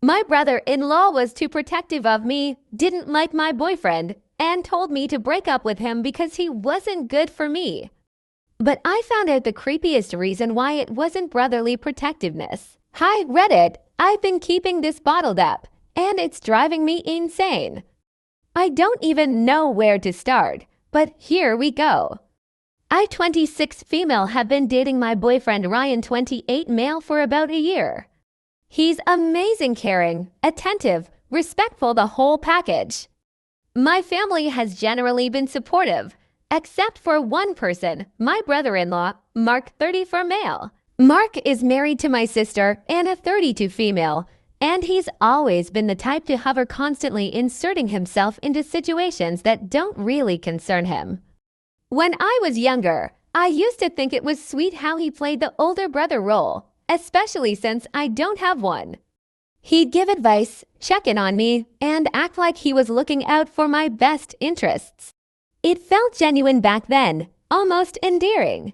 My brother-in-law was too protective of me, didn't like my boyfriend, and told me to break up with him because he wasn't good for me. But I found out the creepiest reason why it wasn't brotherly protectiveness. Hi, Reddit. I've been keeping this bottled up, and it's driving me insane. I don't even know where to start, but here we go. I, 26 female, have been dating my boyfriend Ryan, 28 male, for about a year. He's amazing, caring, attentive, respectful, the whole package. My family has generally been supportive, except for one person, my brother-in-law, Mark, 34 male. Mark is married to my sister, Anna, 32 female, and he's always been the type to hover, constantly inserting himself into situations that don't really concern him. When I was younger, I used to think it was sweet how he played the older brother role, especially since I don't have one. He'd give advice, check in on me, and act like he was looking out for my best interests. It felt genuine back then, almost endearing.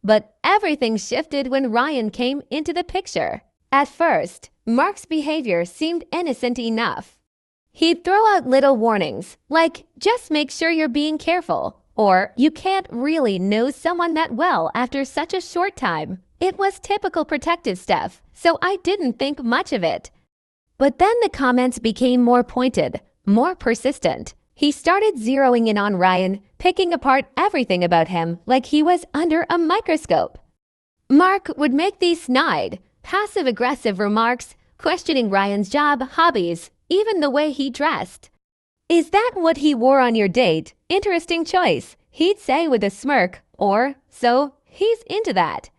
But everything shifted when Ryan came into the picture. At first, Mark's behavior seemed innocent enough. He'd throw out little warnings, like, just make sure you're being careful, or you can't really know someone that well after such a short time. It was typical protective stuff, so I didn't think much of it. But then the comments became more pointed, more persistent. He started zeroing in on Ryan, picking apart everything about him like he was under a microscope. Mark would make these snide, passive-aggressive remarks, questioning Ryan's job, hobbies, even the way he dressed. "Is that what he wore on your date? Interesting choice," he'd say with a smirk, or, "So, he's into that."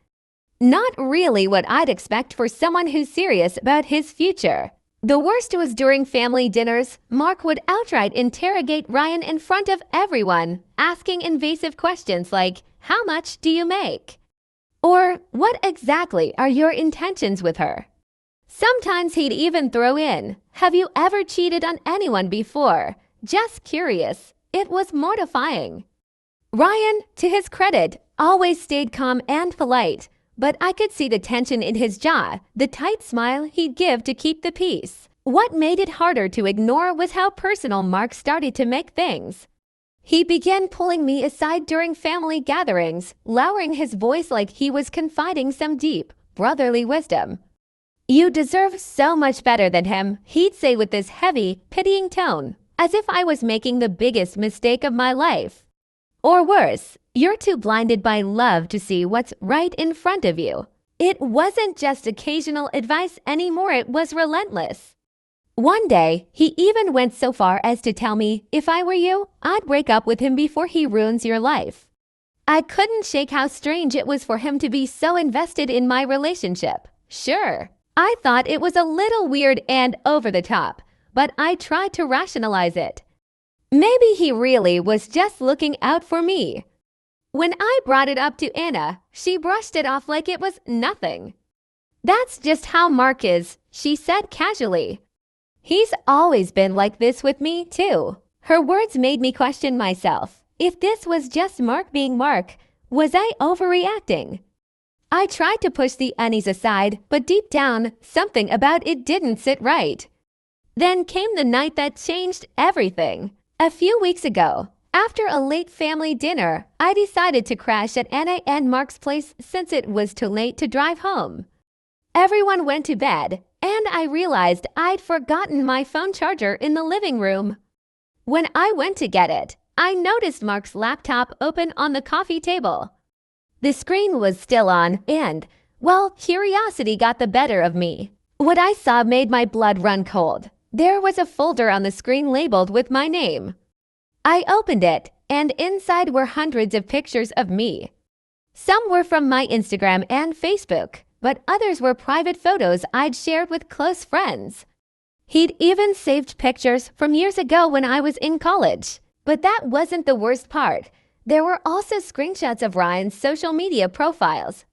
Not really what I'd expect for someone who's serious about his future. The worst was during family dinners, Mark would outright interrogate Ryan in front of everyone, asking invasive questions like, "How much do you make?" Or, "What exactly are your intentions with her?" Sometimes he'd even throw in, "Have you ever cheated on anyone before? Just curious." It was mortifying. Ryan, to his credit, always stayed calm and polite, but I could see the tension in his jaw, the tight smile he'd give to keep the peace. What made it harder to ignore was how personal Mark started to make things. He began pulling me aside during family gatherings, lowering his voice like he was confiding some deep, brotherly wisdom. "You deserve so much better than him," he'd say with this heavy, pitying tone, as if I was making the biggest mistake of my life. Or worse, "You're too blinded by love to see what's right in front of you." It wasn't just occasional advice anymore, it was relentless. One day, he even went so far as to tell me, "If I were you, I'd break up with him before he ruins your life." I couldn't shake how strange it was for him to be so invested in my relationship. Sure, I thought it was a little weird and over the top, but I tried to rationalize it. Maybe he really was just looking out for me. When I brought it up to Anna, she brushed it off like it was nothing. "That's just how Mark is," she said casually. "He's always been like this with me, too." Her words made me question myself. If this was just Mark being Mark, was I overreacting? I tried to push the unease aside, but deep down, something about it didn't sit right. Then came the night that changed everything. A few weeks ago, after a late family dinner, I decided to crash at Anna and Mark's place since it was too late to drive home. Everyone went to bed, and I realized I'd forgotten my phone charger in the living room. When I went to get it, I noticed Mark's laptop open on the coffee table. The screen was still on, and, well, curiosity got the better of me. What I saw made my blood run cold. There was a folder on the screen labeled with my name. I opened it, and inside were hundreds of pictures of me. Some were from my Instagram and Facebook, but others were private photos I'd shared with close friends. He'd even saved pictures from years ago when I was in college. But that wasn't the worst part. There were also screenshots of Ryan's social media profiles.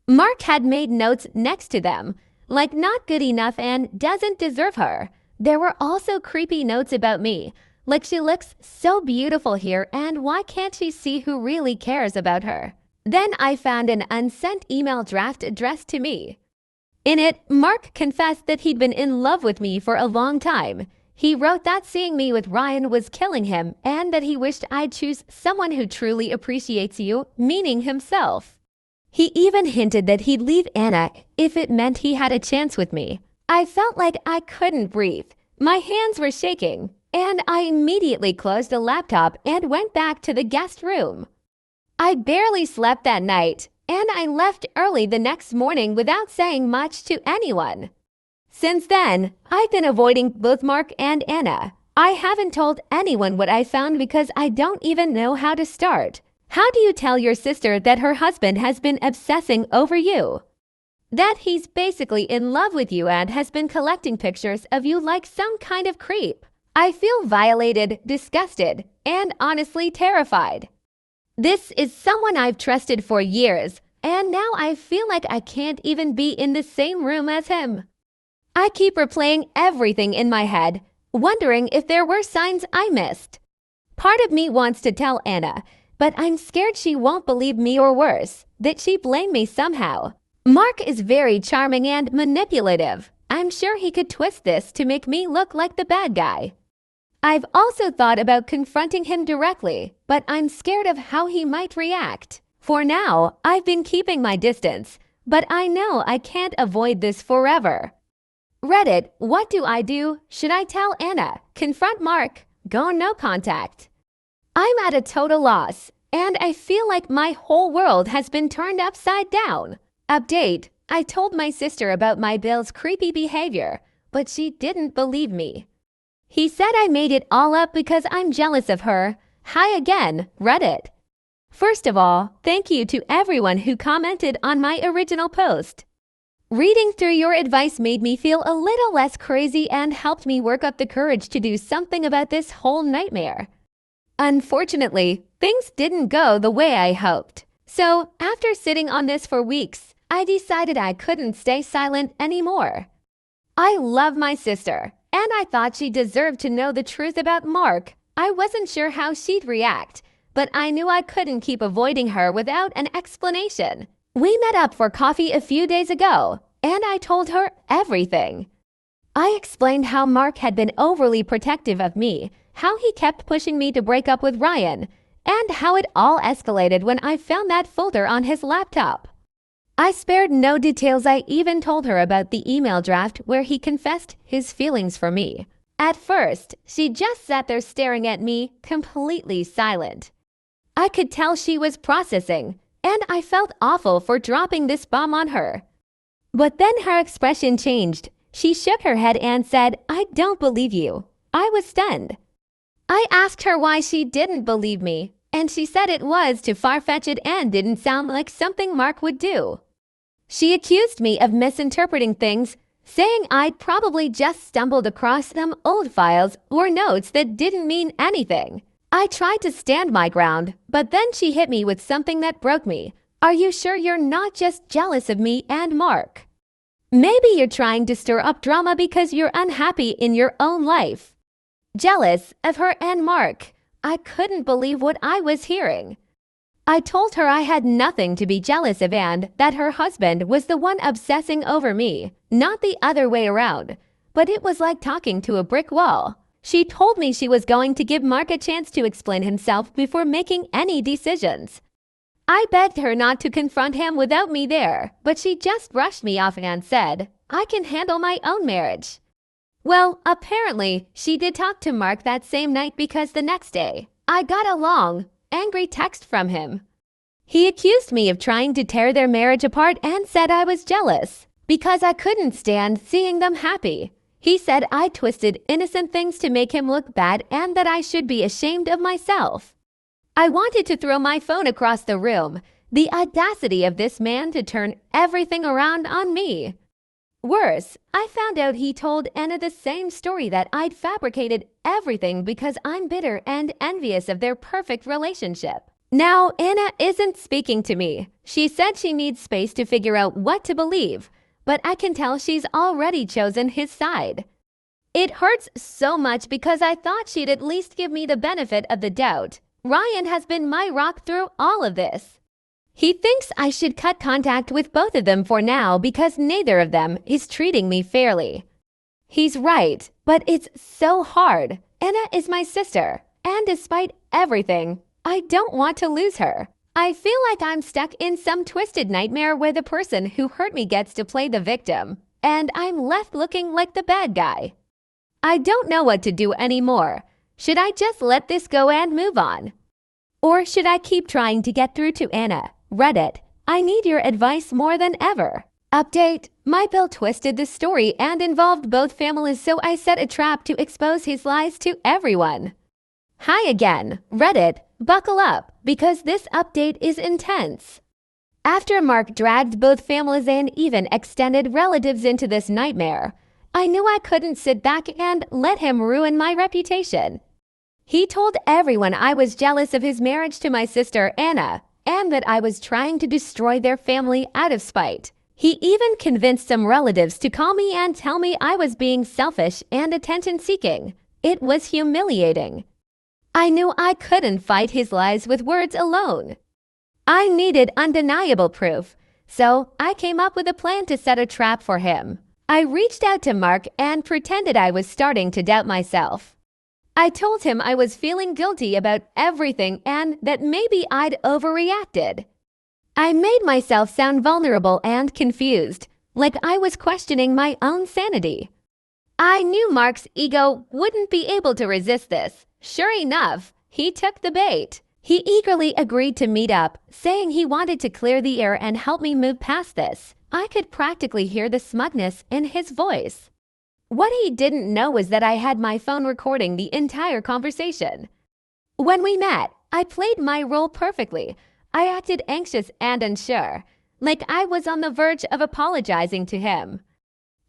Mark had made notes next to them, like "not good enough" and "doesn't deserve her." There were also creepy notes about me, like "she looks so beautiful here and why can't she see who really cares about her?" Then I found an unsent email draft addressed to me. In it, Mark confessed that he'd been in love with me for a long time. He wrote that seeing me with Ryan was killing him and that he wished I'd choose someone who truly appreciates you, meaning himself. He even hinted that he'd leave Anna if it meant he had a chance with me. I felt like I couldn't breathe. My hands were shaking, and I immediately closed the laptop and went back to the guest room. I barely slept that night, and I left early the next morning without saying much to anyone. Since then, I've been avoiding both Mark and Anna. I haven't told anyone what I found because I don't even know how to start. How do you tell your sister that her husband has been obsessing over you? That he's basically in love with you and has been collecting pictures of you like some kind of creep. I feel violated, disgusted, and honestly terrified. This is someone I've trusted for years, and now I feel like I can't even be in the same room as him. I keep replaying everything in my head, wondering if there were signs I missed. Part of me wants to tell Anna, but I'm scared she won't believe me or worse, that she blamed me somehow. Mark is very charming and manipulative. I'm sure he could twist this to make me look like the bad guy. I've also thought about confronting him directly, but I'm scared of how he might react. For now, I've been keeping my distance, but I know I can't avoid this forever. Reddit, what do I do? Should I tell Anna? Confront Mark? Go no contact? I'm at a total loss, and I feel like my whole world has been turned upside down. Update, I told my sister about my BIL's creepy behavior, but she didn't believe me. He said I made it all up because I'm jealous of her. Hi again, Reddit. First of all, thank you to everyone who commented on my original post. Reading through your advice made me feel a little less crazy and helped me work up the courage to do something about this whole nightmare. Unfortunately, things didn't go the way I hoped. So, after sitting on this for weeks, I decided I couldn't stay silent anymore. I love my sister, and I thought she deserved to know the truth about Mark. I wasn't sure how she'd react, but I knew I couldn't keep avoiding her without an explanation. We met up for coffee a few days ago, and I told her everything. I explained how Mark had been overly protective of me, how he kept pushing me to break up with Ryan, and how it all escalated when I found that folder on his laptop. I spared no details. I even told her about the email draft where he confessed his feelings for me. At first, she just sat there staring at me, completely silent. I could tell she was processing, and I felt awful for dropping this bomb on her. But then her expression changed. She shook her head and said, "I don't believe you." I was stunned. I asked her why she didn't believe me, and she said it was too far-fetched and didn't sound like something Mark would do. She accused me of misinterpreting things, saying I'd probably just stumbled across some old files or notes that didn't mean anything. I tried to stand my ground, but then she hit me with something that broke me. Are you sure you're not just jealous of me and Mark? Maybe you're trying to stir up drama because you're unhappy in your own life. Jealous of her and Mark. I couldn't believe what I was hearing. I told her I had nothing to be jealous of and that her husband was the one obsessing over me, not the other way around. But it was like talking to a brick wall. She told me she was going to give Mark a chance to explain himself before making any decisions. I begged her not to confront him without me there, but she just brushed me off and said, "I can handle my own marriage." Well, apparently, she did talk to Mark that same night because the next day, I got a long, angry text from him. He accused me of trying to tear their marriage apart and said I was jealous because I couldn't stand seeing them happy. He said I twisted innocent things to make him look bad and that I should be ashamed of myself. I wanted to throw my phone across the room. The audacity of this man to turn everything around on me. Worse, I found out he told Anna the same story, that I'd fabricated everything because I'm bitter and envious of their perfect relationship. Now, Anna isn't speaking to me. She said she needs space to figure out what to believe, but I can tell she's already chosen his side. It hurts so much because I thought she'd at least give me the benefit of the doubt. Ryan has been my rock through all of this. He thinks I should cut contact with both of them for now because neither of them is treating me fairly. He's right, but it's so hard. Anna is my sister, and despite everything, I don't want to lose her. I feel like I'm stuck in some twisted nightmare where the person who hurt me gets to play the victim, and I'm left looking like the bad guy. I don't know what to do anymore. Should I just let this go and move on? Or should I keep trying to get through to Anna? Reddit, I need your advice more than ever. Update, my BIL twisted the story and involved both families, so I set a trap to expose his lies to everyone. Hi again, Reddit, buckle up, because this update is intense. After Mark dragged both families and even extended relatives into this nightmare, I knew I couldn't sit back and let him ruin my reputation. He told everyone I was jealous of his marriage to my sister Anna, and that I was trying to destroy their family out of spite. He even convinced some relatives to call me and tell me I was being selfish and attention-seeking. It was humiliating. I knew I couldn't fight his lies with words alone. I needed undeniable proof, so I came up with a plan to set a trap for him. I reached out to Mark and pretended I was starting to doubt myself. I told him I was feeling guilty about everything and that maybe I'd overreacted. I made myself sound vulnerable and confused, like I was questioning my own sanity. I knew Mark's ego wouldn't be able to resist this. Sure enough, he took the bait. He eagerly agreed to meet up, saying he wanted to clear the air and help me move past this. I could practically hear the smugness in his voice. What he didn't know was that I had my phone recording the entire conversation. When we met, I played my role perfectly. I acted anxious and unsure, like I was on the verge of apologizing to him.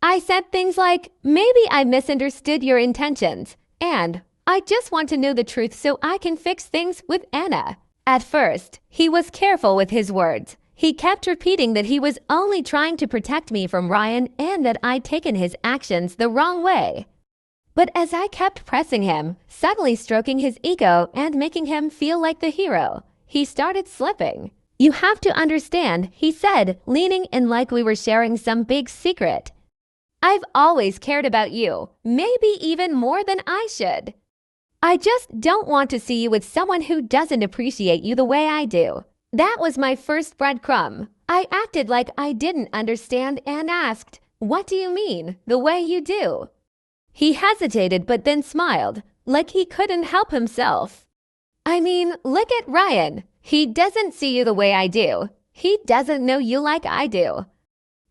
I said things like, maybe I misunderstood your intentions, and I just want to know the truth so I can fix things with Anna. At first, he was careful with his words. He kept repeating that he was only trying to protect me from Ryan and that I'd taken his actions the wrong way. But as I kept pressing him, subtly stroking his ego and making him feel like the hero, he started slipping. You have to understand, he said, leaning in like we were sharing some big secret. I've always cared about you, maybe even more than I should. I just don't want to see you with someone who doesn't appreciate you the way I do. That was my first breadcrumb. I acted like I didn't understand and asked, what do you mean, the way you do? He hesitated but then smiled, like he couldn't help himself. I mean, look at Ryan. He doesn't see you the way I do. He doesn't know you like I do.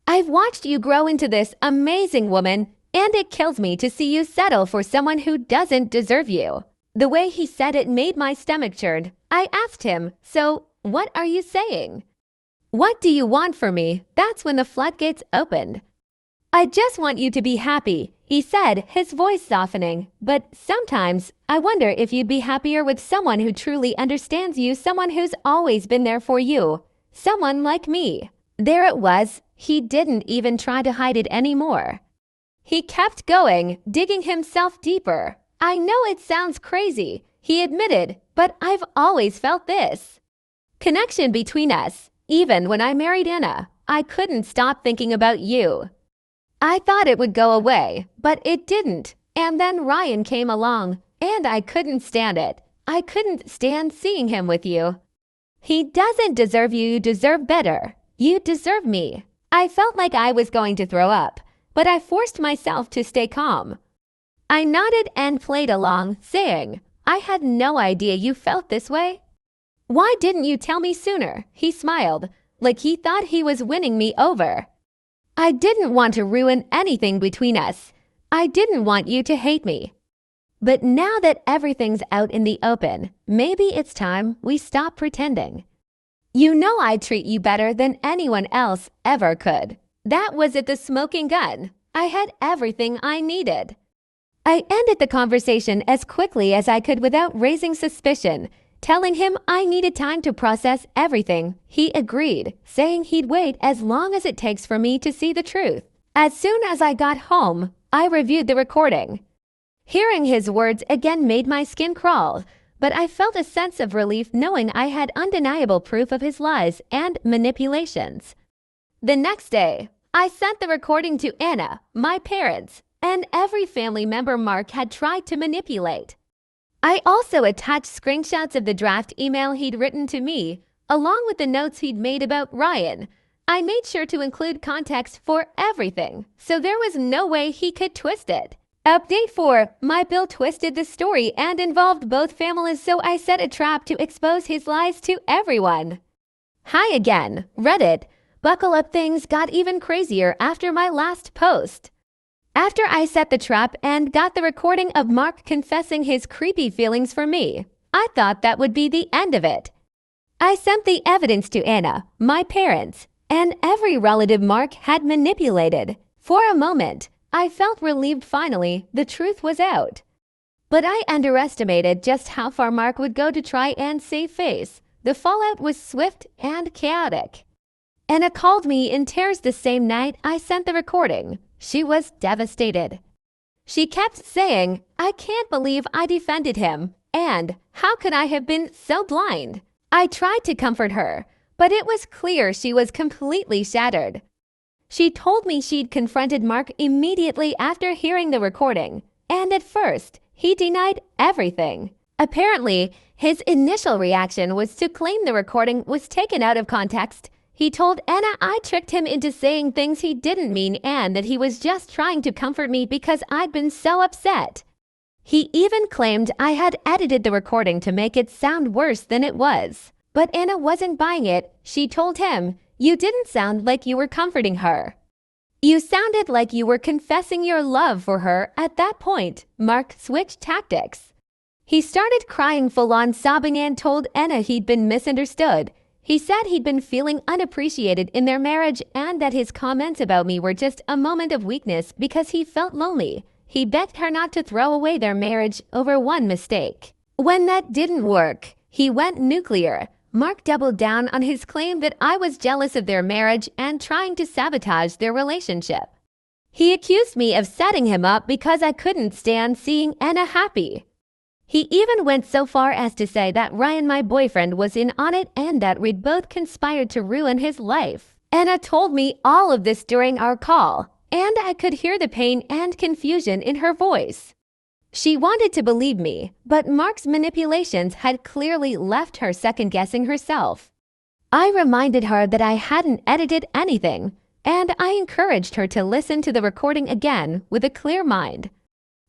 I've watched you grow into this amazing woman, and it kills me to see you settle for someone who doesn't deserve you. The way he said it made my stomach churn. I asked him, so what are you saying? What do you want from me? That's when the floodgates opened. I just want you to be happy, he said, his voice softening. But sometimes I wonder if you'd be happier with someone who truly understands you, someone who's always been there for you, someone like me. There it was. He didn't even try to hide it anymore. He kept going, digging himself deeper. I know it sounds crazy, he admitted, but I've always felt this connection between us. Even when I married Anna, I couldn't stop thinking about you. I thought it would go away, but it didn't. And then Ryan came along, and I couldn't stand it. I couldn't stand seeing him with you. He doesn't deserve you, you deserve better. You deserve me. I felt like I was going to throw up, but I forced myself to stay calm. I nodded and played along, saying, I had no idea you felt this way. Why didn't you tell me sooner? He smiled, like he thought he was winning me over. I didn't want to ruin anything between us. I didn't want you to hate me. But now that everything's out in the open, maybe it's time we stop pretending. You know I treat you better than anyone else ever could. That was at the smoking gun. I had everything I needed. I ended the conversation as quickly as I could without raising suspicion, telling him I needed time to process everything. He agreed, saying he'd wait as long as it takes for me to see the truth. As soon as I got home, I reviewed the recording. Hearing his words again made my skin crawl, but I felt a sense of relief knowing I had undeniable proof of his lies and manipulations. The next day, I sent the recording to Anna, my parents, and every family member Mark had tried to manipulate. I also attached screenshots of the draft email he'd written to me, along with the notes he'd made about Ryan. I made sure to include context for everything, so there was no way he could twist it. Update 4. My BIL twisted the story and involved both families, so I set a trap to expose his lies to everyone. Hi again, Reddit. Buckle up, things got even crazier after my last post. After I set the trap and got the recording of Mark confessing his creepy feelings for me, I thought that would be the end of it. I sent the evidence to Anna, my parents, and every relative Mark had manipulated. For a moment, I felt relieved finally the truth was out. But I underestimated just how far Mark would go to try and save face. The fallout was swift and chaotic. Anna called me in tears the same night I sent the recording. She was devastated. She kept saying, "I can't believe I defended him, and how could I have been so blind?" I tried to comfort her, but it was clear she was completely shattered. She told me she'd confronted Mark immediately after hearing the recording, and at first, he denied everything. Apparently, his initial reaction was to claim the recording was taken out of context. He told Anna I tricked him into saying things he didn't mean and that he was just trying to comfort me because I'd been so upset. He even claimed I had edited the recording to make it sound worse than it was. But Anna wasn't buying it. She told him, "You didn't sound like you were comforting her. You sounded like you were confessing your love for her." At that point, Mark switched tactics. He started crying full-on, sobbing, and told Anna he'd been misunderstood. He said he'd been feeling unappreciated in their marriage and that his comments about me were just a moment of weakness because he felt lonely. He begged her not to throw away their marriage over one mistake. When that didn't work, he went nuclear. Mark doubled down on his claim that I was jealous of their marriage and trying to sabotage their relationship. He accused me of setting him up because I couldn't stand seeing Anna happy. He even went so far as to say that Ryan, my boyfriend, was in on it and that we'd both conspired to ruin his life. Anna told me all of this during our call, and I could hear the pain and confusion in her voice. She wanted to believe me, but Mark's manipulations had clearly left her second-guessing herself. I reminded her that I hadn't edited anything, and I encouraged her to listen to the recording again with a clear mind.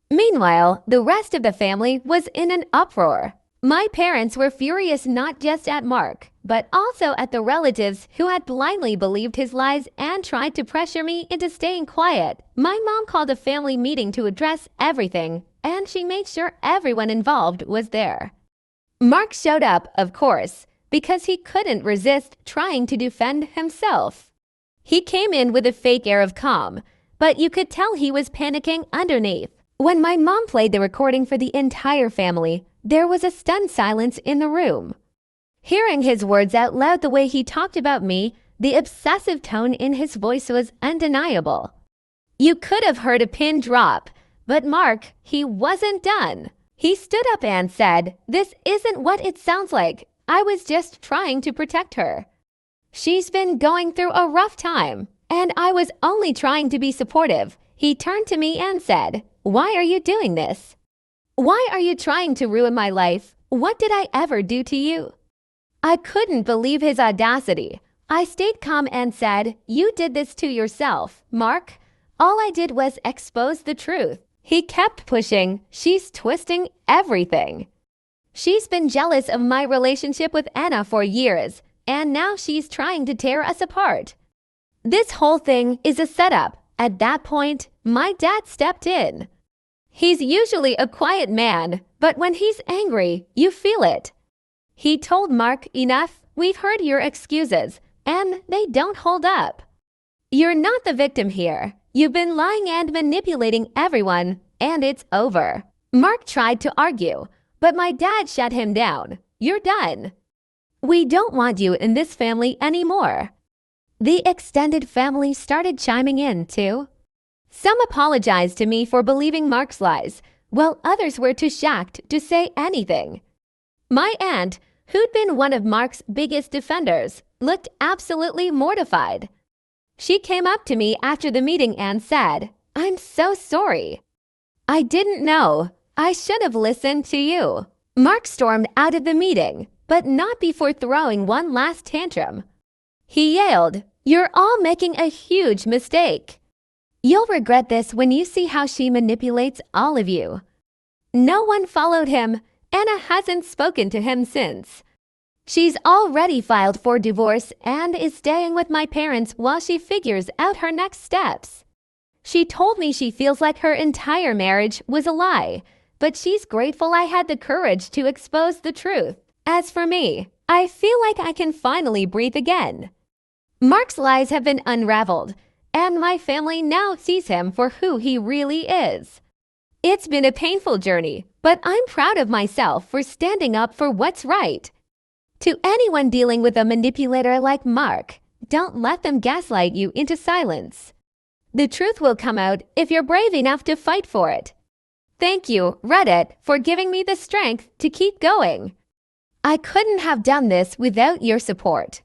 Meanwhile, the rest of the family was in an uproar. My parents were furious not just at Mark, but also at the relatives who had blindly believed his lies and tried to pressure me into staying quiet. My mom called a family meeting to address everything, and she made sure everyone involved was there. Mark showed up, of course, because he couldn't resist trying to defend himself. He came in with a fake air of calm, but you could tell he was panicking underneath. When my mom played the recording for the entire family, there was a stunned silence in the room. Hearing his words out loud the way he talked about me, the obsessive tone in his voice was undeniable. You could have heard a pin drop, but Mark, he wasn't done. He stood up and said, "This isn't what it sounds like. I was just trying to protect her. She's been going through a rough time, and I was only trying to be supportive." He turned to me and said, "Why are you doing this? Why are you trying to ruin my life? What did I ever do to you?" I couldn't believe his audacity. I stayed calm and said, "You did this to yourself, Mark. All I did was expose the truth." He kept pushing. "She's twisting everything. She's been jealous of my relationship with Anna for years, and now she's trying to tear us apart. This whole thing is a setup." At that point, my dad stepped in. He's usually a quiet man, but when he's angry, you feel it. He told Mark, "Enough, we've heard your excuses, and they don't hold up. You're not the victim here. You've been lying and manipulating everyone, and it's over." Mark tried to argue, but my dad shut him down. "You're done. We don't want you in this family anymore." The extended family started chiming in, too. Some apologized to me for believing Mark's lies, while others were too shocked to say anything. My aunt, who'd been one of Mark's biggest defenders, looked absolutely mortified. She came up to me after the meeting and said, "I'm so sorry. I didn't know. I should have listened to you." Mark stormed out of the meeting, but not before throwing one last tantrum. He yelled, "You're all making a huge mistake. You'll regret this when you see how she manipulates all of you." No one followed him. Anna hasn't spoken to him since. She's already filed for divorce and is staying with my parents while she figures out her next steps. She told me she feels like her entire marriage was a lie, but she's grateful I had the courage to expose the truth. As for me, I feel like I can finally breathe again. Mark's lies have been unraveled, and my family now sees him for who he really is. It's been a painful journey, but I'm proud of myself for standing up for what's right. To anyone dealing with a manipulator like Mark, don't let them gaslight you into silence. The truth will come out if you're brave enough to fight for it. Thank you, Reddit, for giving me the strength to keep going. I couldn't have done this without your support.